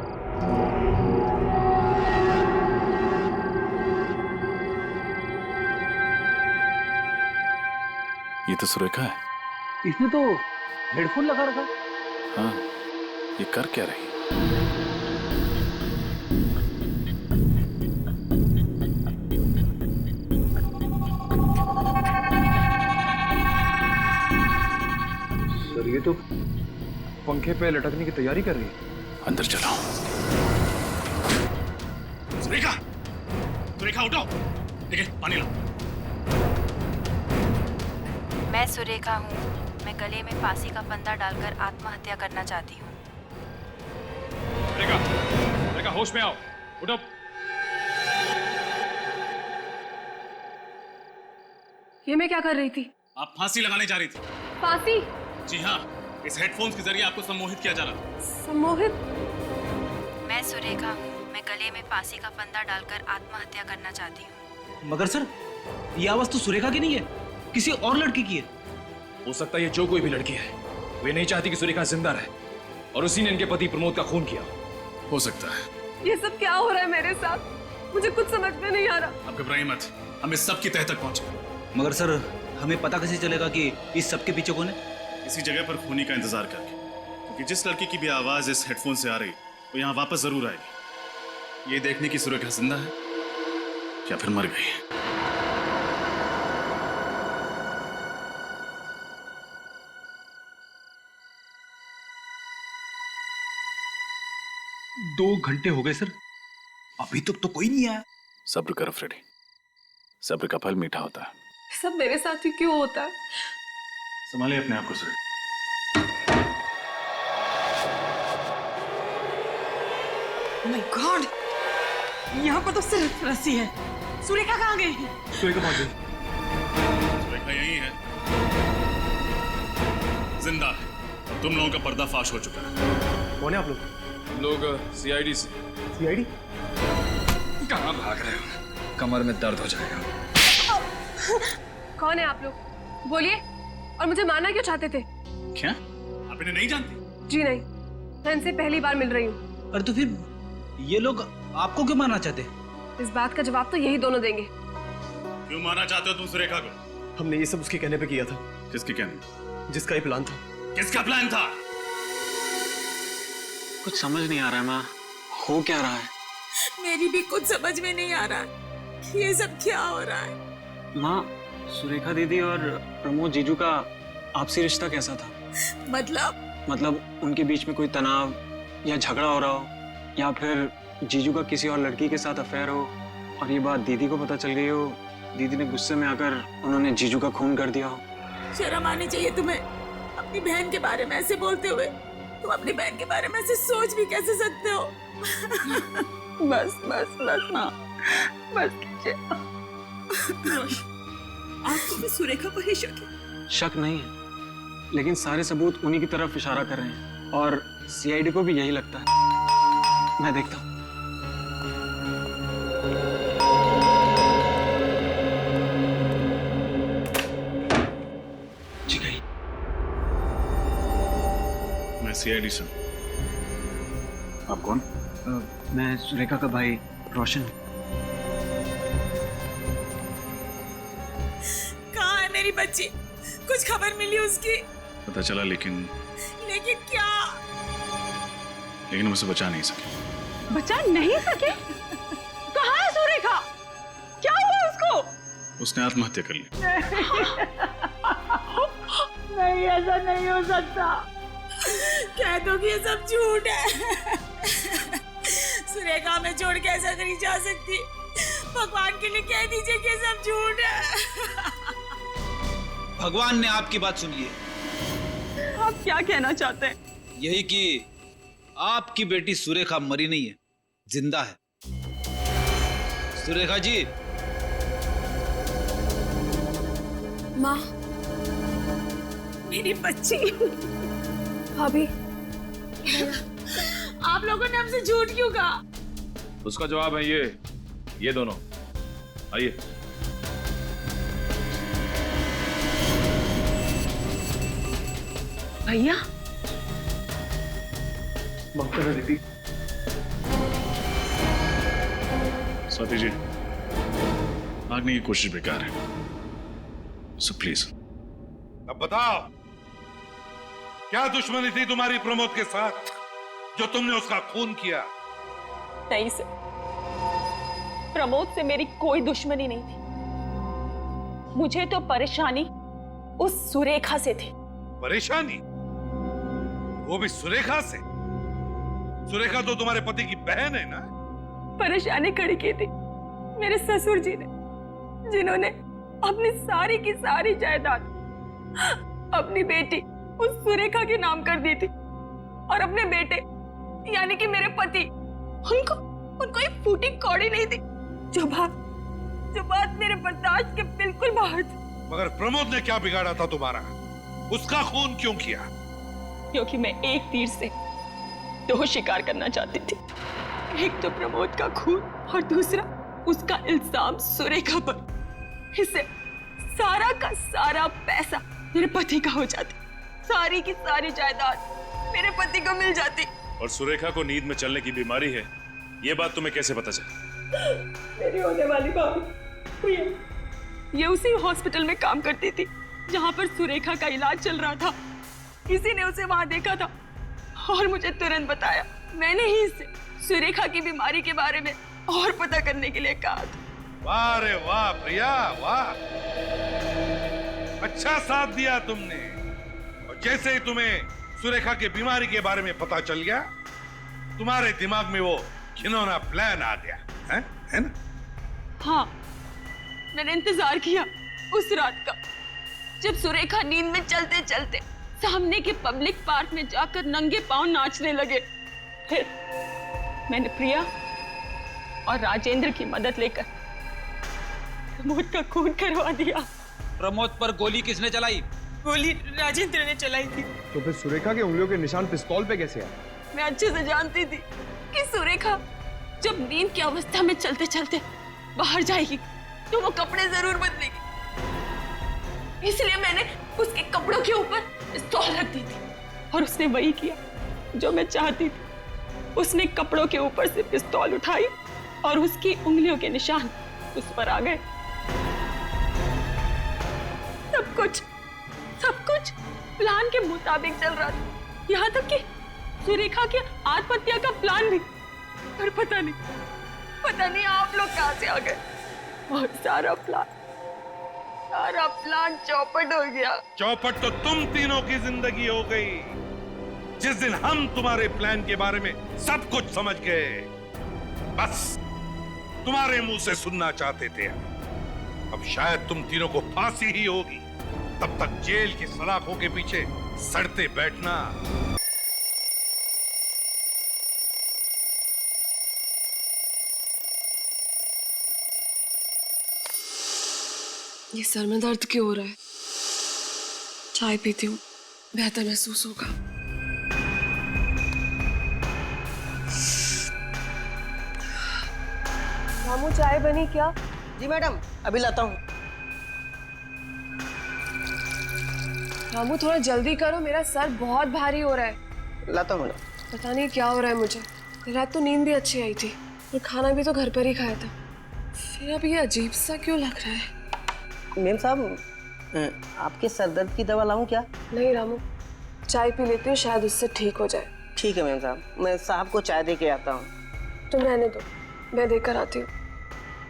सुरेखा है।
इसने तो हेडफोन लगा रखा।
हाँ, ये कर क्या रही?
सर, ये तो पंखे पे लटकने की तैयारी कर रही है।
अंदर चलो।
सुरेखा, सुरेखा उठो, ठीक है, पानी लो।
मैं सुरेखा हूँ, मैं गले में फांसी का फंदा डालकर आत्महत्या करना चाहती हूँ।
सुरेखा, सुरेखा होश में आओ, उठो।
ये मैं क्या कर रही थी?
आप फांसी लगाने जा रही थी।
फांसी?
जी हाँ, इस हेडफोन्स के जरिए आपको सम्मोहित किया जा रहा था।
सम्मोहित?
मैं सुरेखा हूँ। मैं गले में फांसी का फंदा डालकर आत्महत्या करना चाहती हूँ।
मगर सर, ये आवाज तो सुरेखा की नहीं है, किसी और लड़की की है।
हो सकता है ये जो कोई भी लड़की है वे नहीं चाहती कि सुरेखा जिंदा रहे और उसी ने इनके पति प्रमोद का खून किया।
हो सकता है।
ये सब क्या हो रहा है मेरे साथ? मुझे कुछ समझ में नहीं आ रहा।
आप घबराइए मत, हम इस सब की तह तक पहुंचे।
मगर सर, हमें पता कैसे चलेगा कि इस सब के पीछे कौन है?
इसी जगह पर खूनी का इंतजार करके, क्योंकि जिस लड़की की भी आवाज इस हेडफोन से आ रही वो यहाँ वापस जरूर आएगी। ये देखने की सुरेखा जिंदा है या फिर मर गई है।
2 घंटे हो गए सर, अभी तक तो कोई नहीं आया।
सब्र करो फ्रेडी, सब्र का फल मीठा होता है।
सब मेरे साथ ही क्यों होता है?
संभालिए अपने आप को सुरेखा।
माय गॉड, यहाँ पर तो सिर्फ रस्सी है। सुरेखा कहाँ गई?
सुरेखा पहुंच गई। सुरेखा यही है, जिंदा है। तुम लोगों का पर्दाफाश हो चुका है।
कौन है आप लोग?
हम लोग सीआईडी से।
सीआईडी?
कहाँ भाग रहे हो? कमर में दर्द हो जाएगा।
कौन है आप लोग? बोलिए, और मुझे मारना क्यों चाहते थे?
क्या आप इन्हें नहीं जानती?
जी नहीं, मैं इनसे पहली बार मिल रही हूँ।
अरे तो फिर ये लोग आपको क्यों मारना चाहते?
इस बात का जवाब तो यही दोनों देंगे।
क्यों मारना चाहते हो तुम सुरेखा को?
हमने ये सब उसके कहने पे किया था।
किसके कहने?
जिसका ये प्लान था।
किसका प्लान था?
कुछ समझ नहीं आ रहा है माँ, हो क्या रहा है?
मेरी भी कुछ समझ में नहीं आ रहा है, ये सब क्या हो रहा है।
माँ, सुरेखा दीदी और प्रमोद जीजू का आपसी रिश्ता कैसा था?
मतलब
उनके बीच में कोई तनाव या झगड़ा हो रहा हो, या फिर जीजू का किसी और लड़की के साथ अफेयर हो और ये बात दीदी को पता चल गई हो, दीदी ने गुस्से में आकर उन्होंने जीजू का खून कर दिया हो।
शर्म आनी चाहिए तुम्हें, अपनी बहन के बारे में ऐसे बोलते हुए। तुम अपनी बहन के बारे में ऐसे सोच भी कैसे सकते हो?
बस बस बस माँ, बस कीजिए। आपको भी सुरेखा पर ही शक है?
शक नहीं है, लेकिन सारे सबूत उन्हीं की तरफ इशारा कर रहे हैं और सीआईडी को भी यही लगता है। मैं देखता हूँ। जी गई।
मैं सीआईडी से। आप कौन?
मैं सुरेखा का भाई रोशन।
कहाँ है मेरी बच्ची? कुछ खबर मिली उसकी?
पता चला, लेकिन
क्या?
लेकिन मुझसे बचा नहीं सके।
बचा नहीं सके? कहाँ है सुरेखा? क्या हुआ उसको?
उसने आत्महत्या कर ली।
नहीं, ऐसा नहीं हो सकता। कह दो कि ये सब झूठ है। सुरेखा में छोड़ के ऐसा नहीं जा सकती। भगवान के लिए कह दीजिए कि ये सब झूठ है।
भगवान ने आपकी बात सुन ली है।
आप क्या कहना चाहते हैं?
यही कि आपकी बेटी सुरेखा मरी नहीं है, जिंदा है। सुरेखा जी।
माँ, मेरी बच्ची।
भाभी,
आप लोगों ने हमसे झूठ क्यों कहा?
उसका जवाब है ये दोनों। आइए।
भैया,
दीदी।
स्वाति जी, भागने की कोशिश बेकार है, सो प्लीज
अब बताओ, क्या दुश्मनी थी तुम्हारी प्रमोद के साथ जो तुमने उसका खून किया?
नहीं सर, प्रमोद से मेरी कोई दुश्मनी नहीं थी। मुझे तो परेशानी उस सुरेखा से थी।
परेशानी? वो भी सुरेखा से? सुरेखा तो तुम्हारे पति की बहन है ना?
परेशानी खड़ी की थी मेरे ससुर जी ने, जिन्होंने अपनी सारी की सारी जायदाद अपनी बेटी उस सुरेखा के नाम कर दी थी, और अपने बेटे यानी कि मेरे पति, उनको एक फूटी कौड़ी नहीं थी। जो बात मेरे बर्दाश्त के बिल्कुल बाहर थी।
मगर प्रमोद ने क्या बिगाड़ा था तुम्हारा? उसका खून क्यों किया?
क्योंकि मैं एक तीर से दो शिकार करना चाहती थी। एक तो प्रमोद का खून और दूसरा उसका इल्जाम सुरेखा पर। इससे सारा का सारा पैसा मेरे पति का हो जाता, सारी की सारी जायदाद मेरे पति को मिल जाती।
और सुरेखा को नींद में चलने की बीमारी है, ये बात तुम्हें कैसे पता चली?
मेरी होने वाली भाभी प्रिया, ये उसी हॉस्पिटल में काम करती थी जहां पर सुरेखा का इलाज चल रहा था। किसी ने उसे वहां देखा था और मुझे तुरंत बताया। मैंने ही इससे सुरेखा की बीमारी के बारे में और पता करने के लिए कहा था।
वाह रे वाह प्रिया, वाह, अच्छा साथ दिया तुमने। और जैसे ही तुम्हें सुरेखा की बीमारी के बारे में पता चल गया, तुम्हारे दिमाग में वो घिनौना प्लान आ गया, है ना?
हाँ, मैंने इंतजार किया उस रात का, जब सुरेखा नींद में चलते चलते सामने के पब्लिक पार्क में जाकर नंगे पांव नाचने लगे। फिर मैंने प्रिया और राजेंद्र की मदद लेकर प्रमोद का खून करवा दिया।
प्रमोद पर गोली किसने चलाई?
गोली राजेंद्र ने चलाई थी।
तो फिर सुरेखा के उंगलियों के निशान पिस्तौल पे कैसे आए?
मैं अच्छे से जानती थी कि सुरेखा जब नींद की अवस्था में चलते चलते बाहर जाएगी तो वो कपड़े जरूर बदलेगी, इसलिए मैंने उसके कपड़ों के ऊपर पिस्तौल रख दी थी और उसने वही किया जो मैं चाहती थी। उसने कपड़ों के ऊपर से पिस्तौल उठाई और उसकी उंगलियों के निशान उस पर आ गए। सब कुछ प्लान के मुताबिक चल रहा था, यहाँ तक कि सुरेखा के आत्महत्या का प्लान भी। पर पता नहीं आप लोग कहाँ से आ गए और सारा प्लान चौपट हो गया।
चौपट तो तुम तीनों की जिंदगी हो गई। जिस दिन हम तुम्हारे प्लान के बारे में सब कुछ समझ गए, बस तुम्हारे मुंह से सुनना चाहते थे। अब शायद तुम तीनों को फांसी ही होगी, तब तक जेल की सलाखों के पीछे सड़ते बैठना।
ये सर में दर्द क्यों हो रहा है? चाय पीती हूँ, बेहतर महसूस होगा।
रामू, चाय बनी क्या? जी मैडम, अभी लाता हूँ।
रामू, थोड़ा जल्दी करो, मेरा सर बहुत भारी हो रहा है।
लाता हूँ मैडम।
पता नहीं क्या हो रहा है मुझे। रात तो नींद भी अच्छी आई थी और खाना भी तो घर पर ही खाया था, फिर अब ये अजीब सा क्यों लग रहा है?
मैम साहब, आपके सर दर्द की दवा लाऊं क्या?
नहीं रामू, चाय पी लेती हूँ, शायद उससे ठीक हो जाए।
ठीक है मैम साहब, मैं साहब को चाय दे के आता हूँ।
तुम रहने दो, मैं देकर आती हूँ।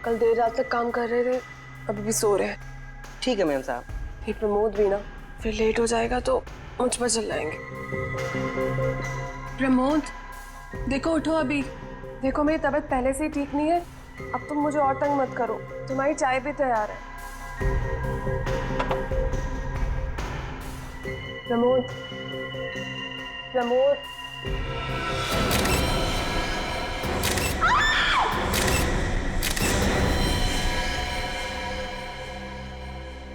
कल देर रात तक काम कर रहे थे, अभी भी सो रहे हैं।
ठीक है मैम साहब।
फिर प्रमोद भी ना, फिर लेट हो जाएगा तो मुझ पर चिल्लाएंगे। प्रमोद, देखो उठो अभी। देखो मेरी तबीयत पहले से ही ठीक नहीं है, अब तुम मुझे और तंग मत करो। तुम्हारी चाय भी तैयार है। प्रमोद, प्रमोद।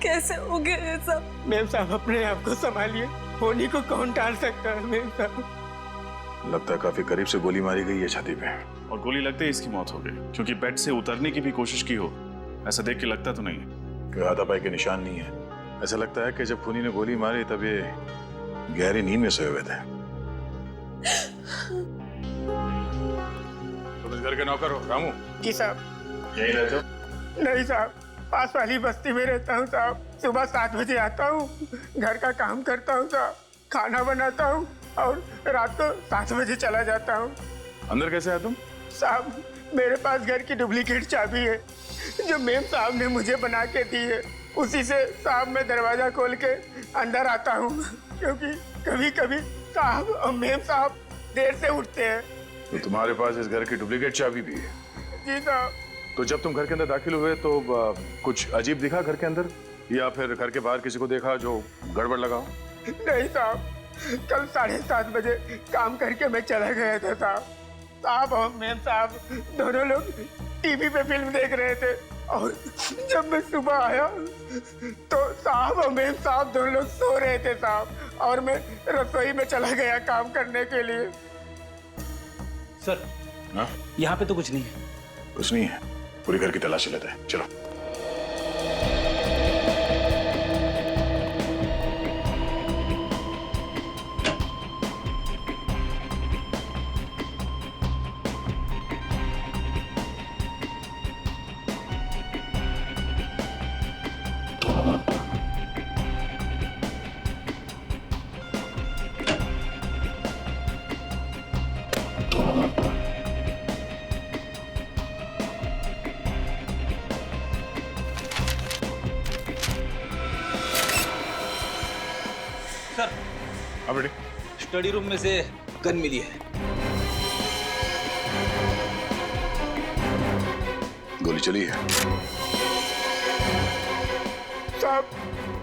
कैसे हो गया ये सब?
मैम साहब, अपने आप को संभालिए, होनी को कौन टाल सकता है मैम साहब।
लगता है काफी करीब से गोली मारी गई है छाती पे, और गोली लगते ही इसकी मौत हो गई। क्योंकि बेड से उतरने की भी कोशिश की हो, ऐसा देख के लगता तो नहीं कि हाथापाई के निशान नहीं है। ऐसा लगता है कि जब खूनी ने गोली मारी तब ये गहरी नींद में सोए हुए थे। तुम इस घर के नौकर हो रामू?
जी साहब।
यहीं रहते हो?
नहीं साहब, पास वाली बस्ती में रहता हूँ साहब। सुबह 7 बजे आता हूँ, घर का काम करता हूँ साहब, खाना बनाता हूँ और रात को 7 बजे चला जाता हूँ।
अंदर कैसे आया तुम?
साहब, मेरे पास घर की डुप्लीकेट चाबी है जो मेम साहब ने मुझे बना के दी है। उसी से साहब मैं दरवाजा खोल के अंदर आता हूँ, क्योंकि कभी कभी साहब और मेम साहब देर से उठते हैं।
तो तुम्हारे पास इस घर की डुप्लीकेट चाबी भी है?
जी साहब।
तो जब तुम घर के अंदर दाखिल हुए तो कुछ अजीब दिखा घर के अंदर, या फिर घर के बाहर किसी को देखा जो गड़बड़ लगा?
नहीं साहब, कल 7:30 बजे काम करके मैं चला गया था साहब। साहब और मैम साहब दोनों लोग टीवी पे फिल्म देख रहे थे और जब मैं सुबह आया तो साहब और मेम साहब दोनों लोग सो रहे थे साहब, और मैं रसोई में चला गया काम करने के लिए।
सर यहाँ पे तो कुछ नहीं है।
कुछ नहीं है, पूरी घर की तलाशी लेते हैं, चलो।
सर
अब रेडी?
स्टडी रूम में से गन मिली है।
गोली चली है।
साहब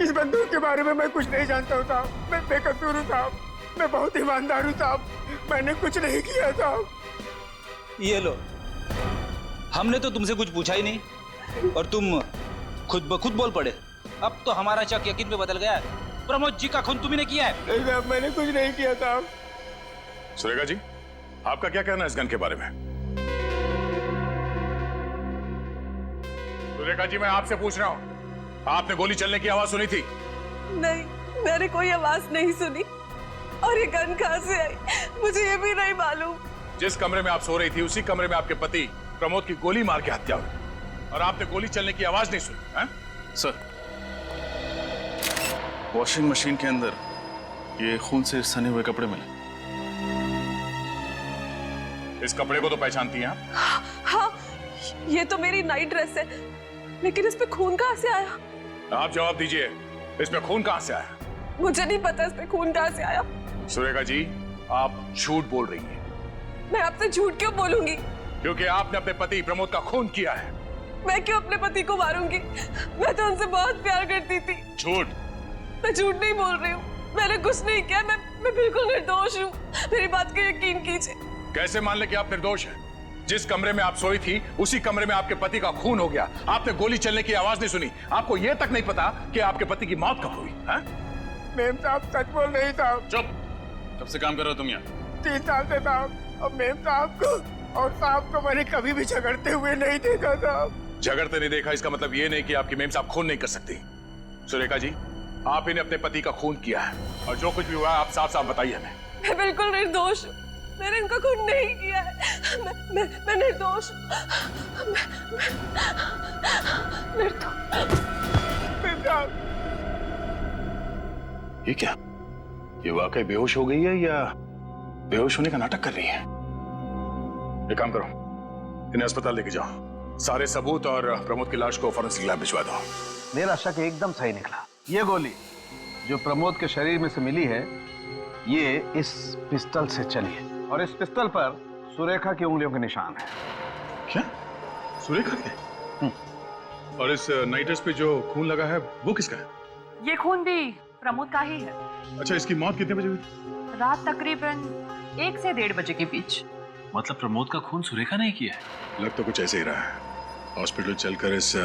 इस बंदूक के बारे में मैं कुछ नहीं जानता हूँ साहब, मैं बेकसूर हूँ साहब, मैं बहुत ईमानदार हूँ साहब, मैंने कुछ नहीं किया साहब।
ये लो, हमने तो तुमसे कुछ पूछा ही नहीं और तुम खुद ब खुद बोल पड़े। अब तो हमारा शक यकीन में बदल गया है। प्रमोद जी का खून तुम्ही ने किया है।
नहीं साहब, मैंने कुछ नहीं किया साहब।
सुरेखा जी, आपका क्या कहना है इस गन के बारे में? सुरेखा जी, मैं आपसे पूछ रहा हूँ, आपने गोली चलने की आवाज सुनी थी?
नहीं, मैंने कोई आवाज नहीं सुनी। और ये गन कहाँ से आई मुझे ये भी नहीं मालूम।
जिस कमरे में आप सो रही थी उसी कमरे में आपके पति प्रमोद की गोली मार के हत्या हुई और आपने गोली चलने की आवाज नहीं सुनी है? सर, वॉशिंग मशीन के अंदर ये खून से सने हुए कपड़े मिले। इस कपड़े को तो पहचानती हैं आप?
हाँ, ये तो मेरी नाइट ड्रेस है, लेकिन इस पे खून कहाँ से आया?
आप जवाब दीजिए, इस पे खून कहाँ से आया?
मुझे नहीं पता इस पे खून कहाँ से आया।
सुरेखा जी, आप झूठ बोल रही हैं।
मैं आपसे झूठ क्यों बोलूंगी?
क्योंकि आपने अपने पति प्रमोद का खून किया है।
मैं क्यों अपने पति को मारूंगी? मैं तो उनसे बहुत प्यार करती थी।
झूठ।
मैं झूठ नहीं बोल रही हूँ, मैंने कुछ नहीं किया, मैं बिल्कुल निर्दोष हूँ। मेरी बात को यकीन कीजिए।
कैसे मान ले कि आप निर्दोष हैं? जिस कमरे में आप सोई थी उसी कमरे में आपके पति का खून हो गया। आपने गोली चलने की आवाज नहीं सुनी। आपको यह तक नहीं पता कि आपके पति की मौत कब हुई है?
मेम साहब सच बोल रही साहब।
चुप, कब से काम कर रहे हो तुम यहाँ?
3 साल से साहब, और मेम साहब को और साहब को मैंने कभी भी झगड़ते हुए नहीं देखा साहब।
झगड़ते नहीं देखा इसका मतलब ये नहीं कि आपकी मेम साहब खून नहीं कर सकती। सुरेखा जी, आप इन्हें अपने पति का खून किया है और जो कुछ भी हुआ आप साफ साफ बताइए हमें।
मैं बिल्कुल निर्दोष हूँ, मैंने इनका खून नहीं किया है। मैं निर्दोष हूँ।
ये क्या? ये वाकई बेहोश हो गई है या बेहोश होने का नाटक कर रही है? एक काम करो, इन्हें अस्पताल लेके जाओ। सारे सबूत और प्रमोद की लाश को फॉरेंसिक लैब भिजवा दो।
मेरा शक एकदम सही निकला। ये गोली जो प्रमोद के शरीर में से मिली है, ये इस पिस्टल से चली है और इस पिस्टल पर सुरेखा की उंगलियों के निशान है।
क्या? सुरेखा के? और इस नाइट ड्रेस पे जो खून लगा है वो किसका है?
ये खून भी प्रमोद का ही है।
अच्छा, इसकी मौत कितने बजे हुई थी?
रात तकरीबन 1 से 1:30 बजे के बीच।
मतलब प्रमोद का खून सुरेखा ने किया है? लग तो कुछ ऐसे ही रहा है। हॉस्पिटल चलकर इस